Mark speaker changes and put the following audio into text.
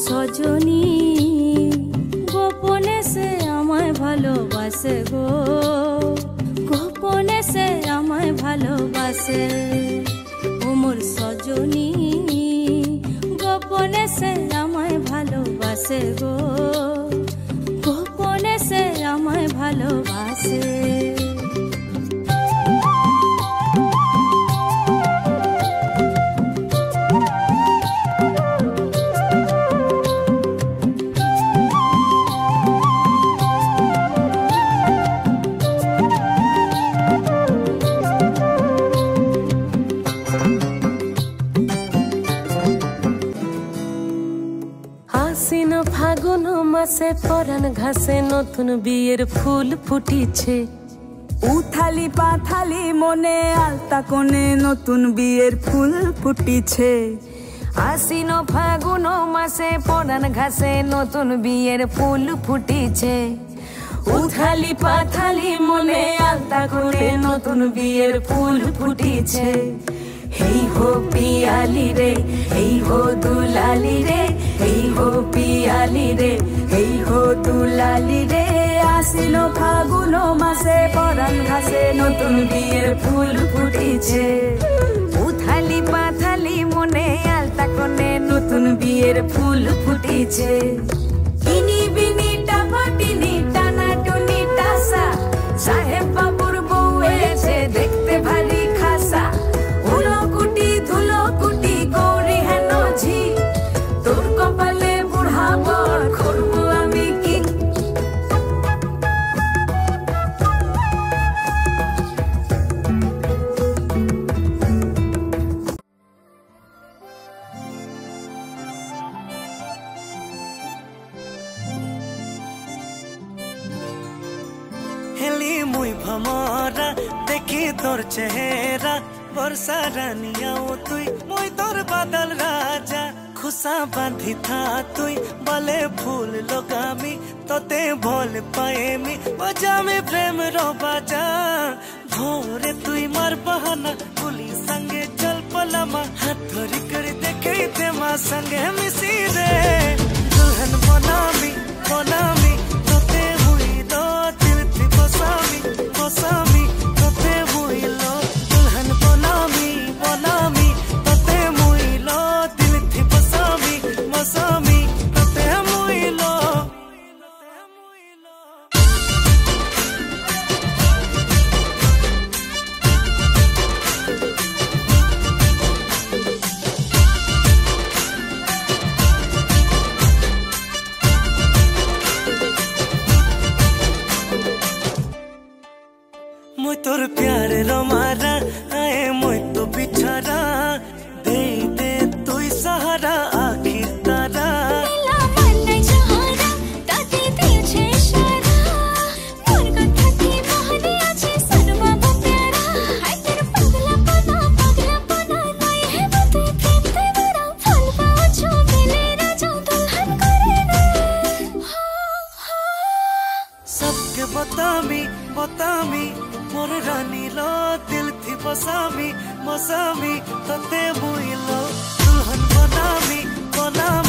Speaker 1: সজনী গোপনে সে আমায় ভালোবাসে গো, গোপনে সে আমায় ভালোবাসে। ও মোর সজনী গোপনে সে আমায় ভালোবাসে গো, গোপনে সে আমায় ভালোবাসে।
Speaker 2: আশ্বিন ফাগুন মাসে পরাণ ঘাসে নতুন বিয়ের ফুল ফুটিছে।
Speaker 3: উথালি পাথালি মনে আলতা কোণে নতুন বিয়ের ফুল ফুটিছে।
Speaker 2: আশ্বিন ফাগুন মাসে পরাণ ঘাসে নতুন বিয়ের ফুল ফুটিছে। উথালি পাথালি মনে আলতা কোণে নতুন বিয়ের ফুল ফুটিছে। হেই হো পিয়ালি রে, হেই হো দুলালি রে, হেই হো পিয়ালি রে, হেই হো দুলালি রে।
Speaker 3: আশ্বিন ফাগুন মাসে পরাণ ঘাসে নতুন বিয়ের ফুল ফুটিছে।
Speaker 2: উথালি পাথালি মনে আলতা কোণে নতুন বিয়ের ফুল ফুটিছে। ইনি বিনি টাপাটিনি টানা টুনি টাসা, সাহেব বাবুর বউ এসে দেখতে ভারী খাসা। উলকুটি ধুলকুটি গৌরী হেন ঝি, তোর কপালে বুড়া বর করব আমি কি।
Speaker 4: হেলি মুই ভমরা দেখি তোর চেহারা, বর্ষা রানিয়াও তুই মুই তোর বাদল রাজা। খুশা বাঁধি থা তুই বলে ফুল লোগামি, তোতে ভোল পায়েমি বজামি প্রেম रो বাজা। ভোরে তুই মার বাহানা পুলিশ সঙ্গে চল পলামা, হাত ধরি করে দেখে তেমা সঙ্গে মিশি রে। দুলহন বনামি বনামি তোতে হুইলো দিল থি বসামি বসামি তোতে হুইলো। দুলহন বনামি বনামি তোতে হুইলো দিল থি বসামি বসামি তোতে হুইলো। मुझ तोर प्यार रोमारा आए मुझ तो बिछारा, दे दे तू सहारा आखिर तारा। सबके बतामी बतामी मोर रानी लो दिल थी बसामी मौसमी तते बुइलो। दुल्हन बनामी बनामी